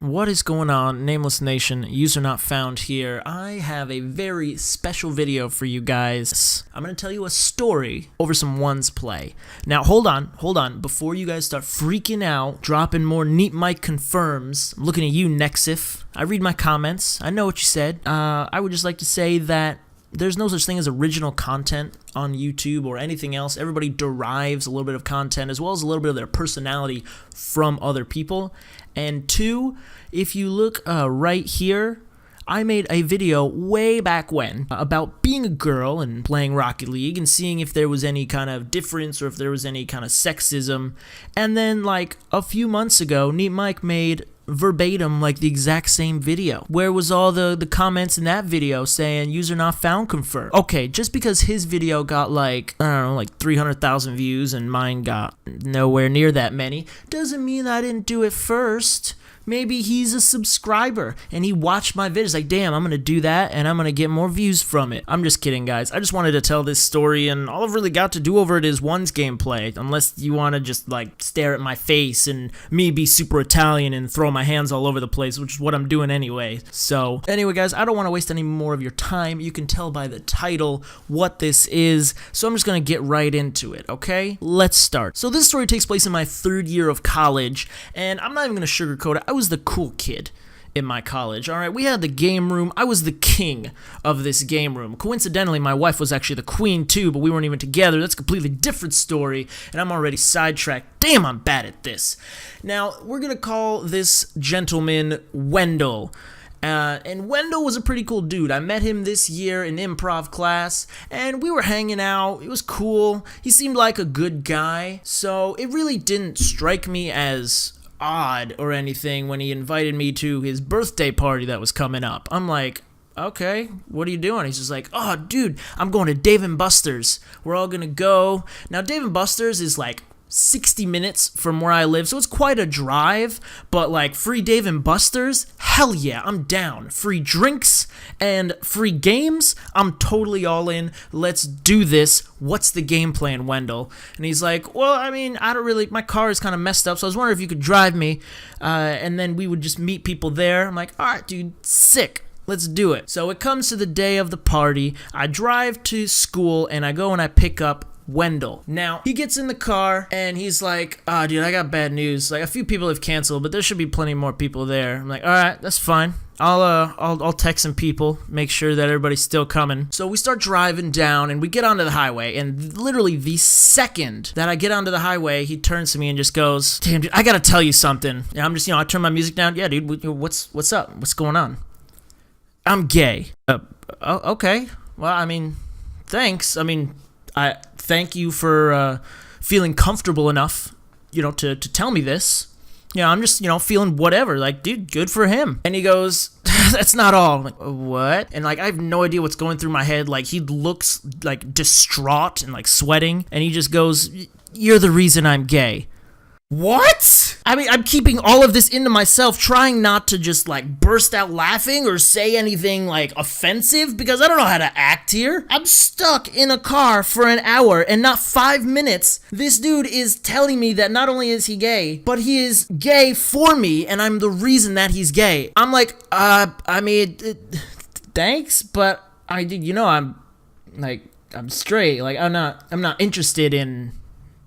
What is going on, Nameless Nation, user not found here? I have a very special video for you guys. I'm going to tell you a story over some ones play. Now, hold on, before you guys start freaking out, dropping more Neat Mike confirms, I'm looking at you, Nexif. I read my comments, I know what you said. I would just like to say that there's no such thing as original content on YouTube or anything else. Everybody derives a little bit of content as well as a little bit of their personality from other people. And two, if you look right here, I made a video way back when about being a girl and playing Rocket League and seeing if there was any kind of difference or if there was any kind of sexism. And then like a few months ago, Neat Mike made verbatim like the exact same video. Where was all the comments in that video saying user not found confirmed? Okay, just because his video got like, I don't know, like 300,000 views and mine got nowhere near that many, doesn't mean I didn't do it first. Maybe he's a subscriber and he watched my videos like, damn, I'm gonna do that and I'm gonna get more views from it. I'm just kidding, guys. I just wanted to tell this story, and all I've really got to do over it is one's gameplay, unless you want to just like stare at my face and me be super Italian and throw my hands all over the place, which is what I'm doing anyway. So anyway, guys, I don't want to waste any more of your time. You can tell by the title what this is, so I'm just gonna get right into it, okay? Let's start. So this story takes place in my third year of college, and I'm not even gonna sugarcoat it. I was the cool kid in my college. All right, we had the game room. I was the king of this game room. Coincidentally, my wife was actually the queen too, but we weren't even together. That's a completely different story, and I'm already sidetracked. Damn, I'm bad at this. Now, we're gonna call this gentleman Wendell. And Wendell was a pretty cool dude. I met him this year in improv class, and we were hanging out. It was cool. He seemed like a good guy, so it really didn't strike me as odd or anything when he invited me to his birthday party that was coming up. I'm like, okay, what are you doing? He's just like, oh, dude, I'm going to Dave & Buster's. We're all gonna go. Now, Dave & Buster's is like 60 minutes from where I live, so it's quite a drive, but like free Dave & Buster's, hell yeah, I'm down. Free drinks and free games, I'm totally all in. Let's do this. What's the game plan, Wendell? And he's like, well, I mean, I don't really, my car is kind of messed up, so I was wondering if you could drive me, and then we would just meet people there. I'm like, all right, dude, sick. Let's do it. So it comes to the day of the party. I drive to school, and I go and I pick up Wendell. Now, he gets in the car and he's like, dude, I got bad news. Like, a few people have canceled, but there should be plenty more people there. I'm like, all right, that's fine. I'll text some people, make sure that everybody's still coming. So we start driving down and we get onto the highway, and literally the second that I get onto the highway, he turns to me and just goes, damn, dude, I gotta tell you something. And I'm just, I turn my music down. Yeah, dude, what's up? What's going on? I'm gay. Okay. Well, I mean, thanks. I mean, I thank you for feeling comfortable enough, to tell me this. I'm just, feeling whatever. Like, dude, good for him. And he goes, that's not all. I'm like, what? And like, I have no idea what's going through my head. Like, he looks like distraught and like sweating. And he just goes, you're the reason I'm gay. What? I mean, I'm keeping all of this into myself, trying not to just like burst out laughing or say anything like offensive, because I don't know how to act here. I'm stuck in a car for an hour, and not 5 minutes, this dude is telling me that not only is he gay, but he is gay for me, and I'm the reason that he's gay. I'm like, I mean, thanks, but I'm straight. Like, I'm not interested in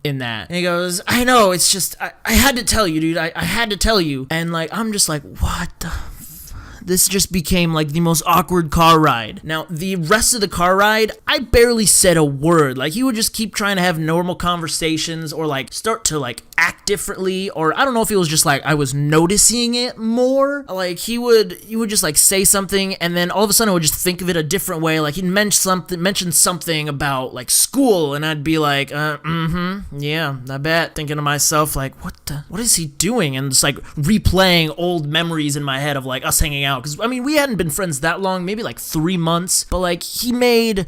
that. And he goes, I know, it's just, I had to tell you, dude, I had to tell you. And like, I'm just like, what the this just became like the most awkward car ride. Now, the rest of the car ride, I barely said a word. Like, he would just keep trying to have normal conversations or like start to like act differently, or I don't know if it was just like I was noticing it more. Like, he would just like say something, and then all of a sudden I would just think of it a different way. Like, he'd mention something about like school, and I'd be like, yeah, I bet. Thinking to myself, like, what is he doing? And just like replaying old memories in my head of like us hanging out out. Because, I mean, we hadn't been friends that long, maybe like 3 months. But, like,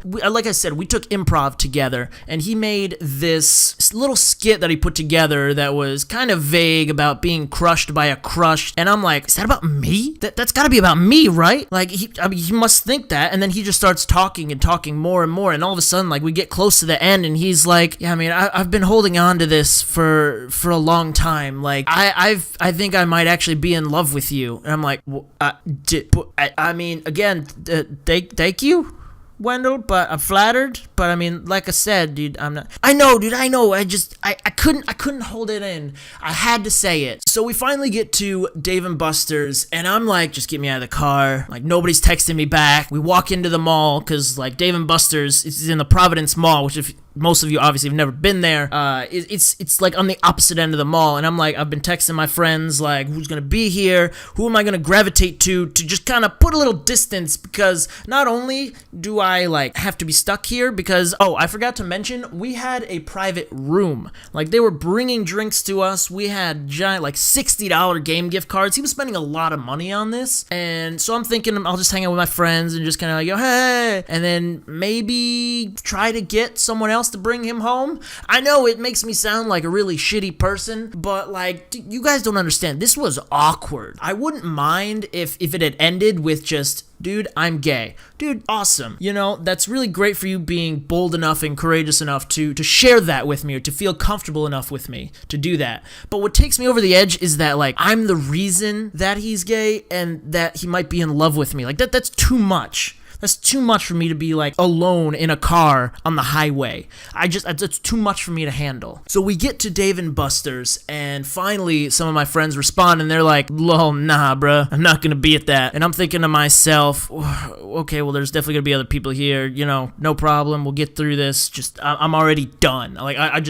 like I said, we took improv together. And he made this little skit that he put together that was kind of vague about being crushed by a crush. And I'm like, is that about me? That's gotta be about me, right? Like, he must think that. And then he just starts talking and talking more and more. And all of a sudden, like, we get close to the end and he's like, yeah, I mean, I've been holding on to this for a long time. Like, I think I might actually be in love with you. And I'm like, I mean, again, thank you, Wendell, but I'm flattered. But I mean, like I said, dude, I'm not. I know, dude. I know. I couldn't hold it in. I had to say it. So we finally get to Dave and Buster's, and I'm like, just get me out of the car. Like, nobody's texting me back. We walk into the mall because like Dave and Buster's is in the Providence Mall, which if most of you obviously have never been there. It's like on the opposite end of the mall, and I'm like, I've been texting my friends like, who's gonna be here? Who am I gonna gravitate to just kind of put a little distance, because not only do I like have to be stuck here, because I forgot to mention we had a private room. Like, they were bringing drinks to us. We had giant like $60 game gift cards. He was spending a lot of money on this, and so I'm thinking I'll just hang out with my friends and just kind of like, yo, hey, and then maybe try to get someone else to bring him home. I know it makes me sound like a really shitty person, but like, you guys don't understand. This was awkward. I wouldn't mind if it had ended with just, dude, I'm gay. Dude, awesome. You know, that's really great for you being bold enough and courageous enough to share that with me, or to feel comfortable enough with me to do that. But what takes me over the edge is that, like, I'm the reason that he's gay and that he might be in love with me. Like, that's too much. That's too much for me to be like alone in a car on the highway. It's too much for me to handle. So we get to Dave and Buster's, and finally some of my friends respond, and they're like, lol, nah, bruh, I'm not gonna be at that. And I'm thinking to myself, okay, well, there's definitely gonna be other people here, you know, no problem, we'll get through this. I'm already done. Like, at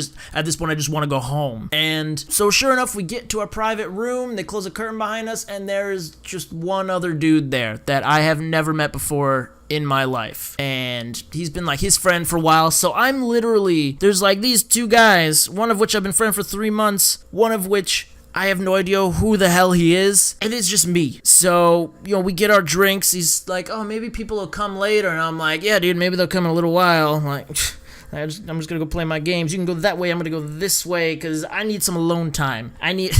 this point, I just want to go home. And so sure enough, we get to our private room, they close a curtain behind us, and there's just one other dude there that I have never met before in my life, and he's been like his friend for a while. So I'm literally, there's like these two guys, one of which I've been friends for 3 months, one of which I have no idea who the hell he is, and it's just me. So, you know, we get our drinks. He's like, oh, maybe people will come later, and I'm like, yeah, dude, maybe they'll come in a little while. I'm like, I'm just gonna go play my games. You can go that way, I'm gonna go this way, because I need some alone time. I need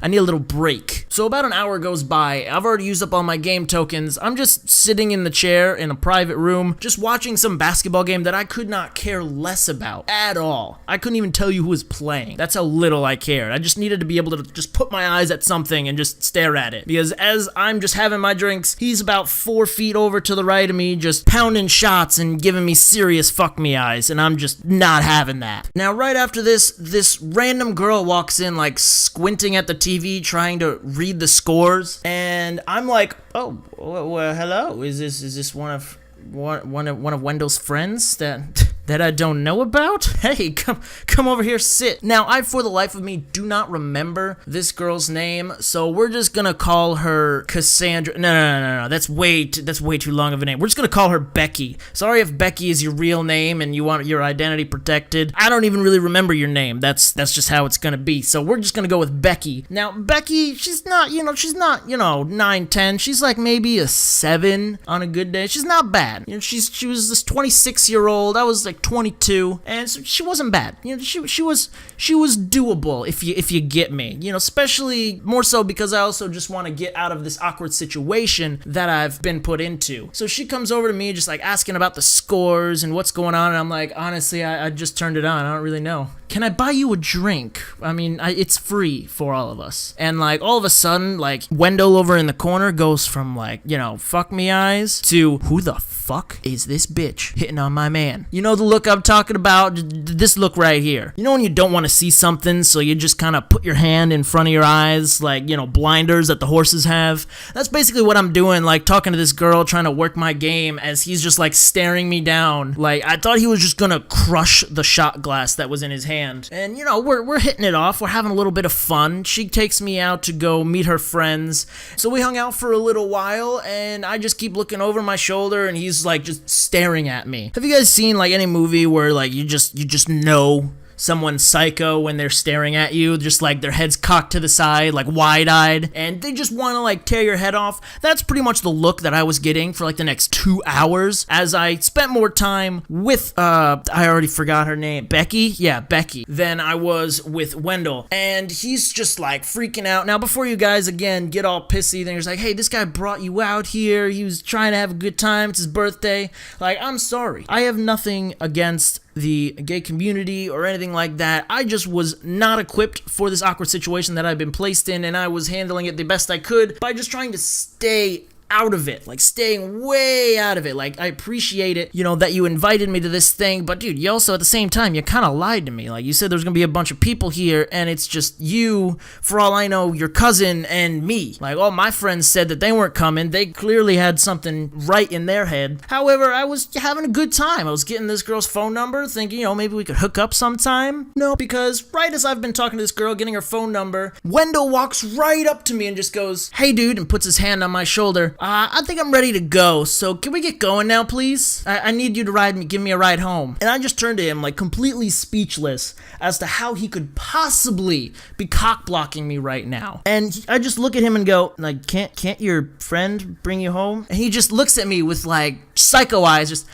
a little break. So about an hour goes by. I've already used up all my game tokens. I'm just sitting in the chair in a private room, just watching some basketball game that I could not care less about at all. I couldn't even tell you who was playing. That's how little I cared. I just needed to be able to just put my eyes at something and just stare at it. Because as I'm just having my drinks, he's about 4 feet over to the right of me, just pounding shots and giving me serious fuck me eyes, and I'm just not having that. Now, right after this random girl walks in, like squinting at the TV, trying to read the scores, and I'm like, oh, well, hello. Is this one of Wendell's friends that I don't know about? Hey, come over here, sit. Now, I, for the life of me, do not remember this girl's name, so we're just gonna call her Cassandra. No. That's way too long of a name. We're just gonna call her Becky. Sorry if Becky is your real name and you want your identity protected. I don't even really remember your name. That's just how it's gonna be. So we're just gonna go with Becky. Now, Becky, she's not 9, 10. She's like maybe a 7 on a good day. She's not bad. You know, she was this 26-year-old. I was like 22, and so she wasn't bad. You know, she was doable if you get me. You know, especially more so because I also just want to get out of this awkward situation that I've been put into. So she comes over to me just like asking about the scores and what's going on, and I'm like, honestly, I just turned it on. I don't really know. Can I buy you a drink? I mean, it's free for all of us. And like all of a sudden, like Wendell over in the corner goes from like, you know, fuck me eyes to who the fuck is this bitch hitting on my man? You know the look I'm talking about? This look right here. You know when you don't want to see something, so you just kind of put your hand in front of your eyes, like, you know, blinders that the horses have? That's basically what I'm doing, like talking to this girl, trying to work my game as he's just like staring me down. Like, I thought he was just gonna crush the shot glass that was in his hand. And, you know, we're hitting it off. We're having a little bit of fun. She takes me out to go meet her friends. So we hung out for a little while, and I just keep looking over my shoulder, and he's like just staring at me. Have you guys seen like any movie where like you just know someone psycho when they're staring at you, just like their heads cocked to the side, like wide-eyed, and they just want to like tear your head off. That's pretty much the look that I was getting for like the next 2 hours as I spent more time with, I already forgot her name, Becky? Yeah, Becky, than I was with Wendell. And he's just like freaking out. Now, before you guys again get all pissy, then he's like, hey, this guy brought you out here. He was trying to have a good time. It's his birthday. Like, I'm sorry. I have nothing against the gay community or anything like that. I just was not equipped for this awkward situation that I've been placed in, and I was handling it the best I could by just trying to stay out of it, like staying way out of it. Like, I appreciate it, you know, that you invited me to this thing, but dude, you also at the same time, you kind of lied to me. Like, you said there's gonna be a bunch of people here, and it's just you, for all I know, your cousin, and me. Like, all my friends said that they weren't coming. They clearly had something right in their head. However, I was having a good time. I was getting this girl's phone number, thinking, you know, maybe we could hook up sometime. No, because right as I've been talking to this girl, getting her phone number, Wendell walks right up to me and just goes, hey dude, and puts his hand on my shoulder. I think I'm ready to go, so can we get going now, please? I need you to give me a ride home. And I just turned to him, like, completely speechless as to how he could possibly be cock-blocking me right now. And I just look at him and go, like, can't your friend bring you home? And he just looks at me with, like, psycho eyes, just,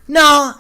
no,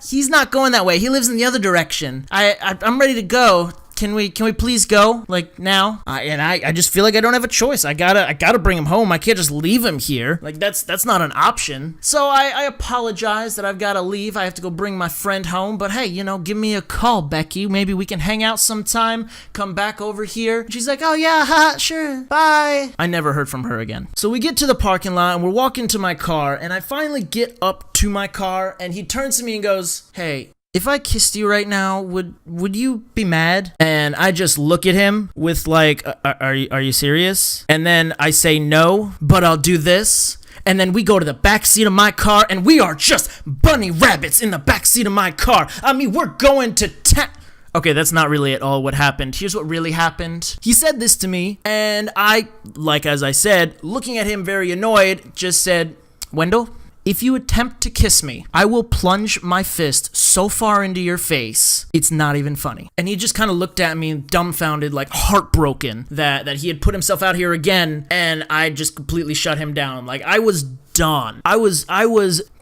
he's not going that way. He lives in the other direction. I'm ready to go. Can we please go, like, now? I just feel like I don't have a choice. I gotta bring him home. I can't just leave him here. Like, that's not an option. So I apologize that I've gotta leave. I have to go bring my friend home. But hey, you know, give me a call, Becky. Maybe we can hang out sometime. Come back over here. And she's like, oh yeah, haha, sure, bye. I never heard from her again. So we get to the parking lot and we're walking to my car, and I finally get up to my car, and he turns to me and goes, hey, if I kissed you right now, would you be mad? And I just look at him with like, are you serious? And then I say no, but I'll do this. And then we go to the back seat of my car, and we are just bunny rabbits in the back seat of my car. I mean, we're going to town. Okay, that's not really at all what happened. Here's what really happened. He said this to me, and I, like as I said, looking at him very annoyed, just said, Wendell, if you attempt to kiss me, I will plunge my fist so far into your face, it's not even funny. And he just kind of looked at me dumbfounded, like heartbroken that he had put himself out here again, and I just completely shut him down. Like, I was done. I was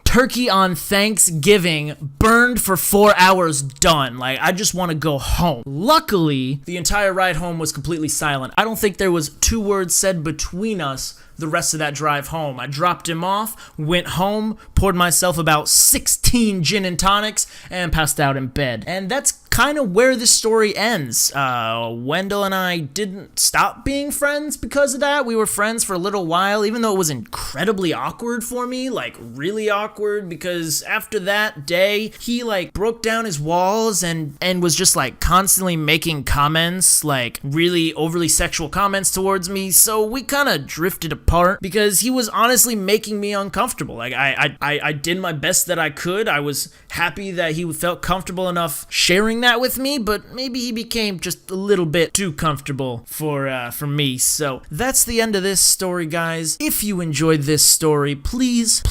turkey on Thanksgiving, burned for 4 hours, done. Like, I just want to go home. Luckily, the entire ride home was completely silent. I don't think there was 2 words said between us the rest of that drive home. I dropped him off, went home, poured myself about 16 gin and tonics, and passed out in bed. And that's kind of where this story ends. Wendell and I didn't stop being friends because of that. We were friends for a little while, even though it was incredibly awkward for me, like really awkward, because after that day, he like broke down his walls and was just like constantly making comments, like really overly sexual comments towards me. So we kind of drifted apart because he was honestly making me uncomfortable. Like, I did my best that I could. I was happy that he felt comfortable enough sharing that with me, but maybe he became just a little bit too comfortable for me. So that's the end of this story, guys. If you enjoyed this story, please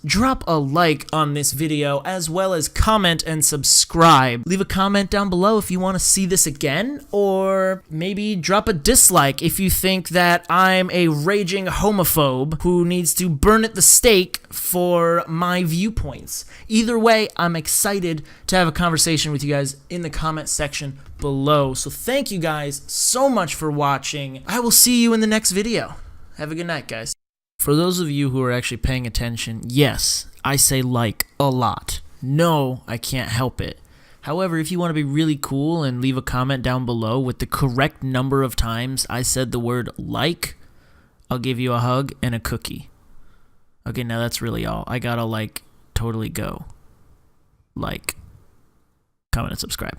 drop a like on this video, as well as comment and subscribe. Leave a comment down below if you want to see this again, or maybe drop a dislike if you think that I'm a raging homophobe who needs to burn at the stake for my viewpoints. Either way, I'm excited to have a conversation with you guys in the comment section below. So thank you guys so much for watching. I will see you in the next video. Have a good night, guys. For those of you who are actually paying attention, yes, I say like a lot. No, I can't help it. However, if you want to be really cool and leave a comment down below with the correct number of times I said the word like, I'll give you a hug and a cookie. Okay, now that's really all. I gotta, like, totally go. Like, comment, and subscribe.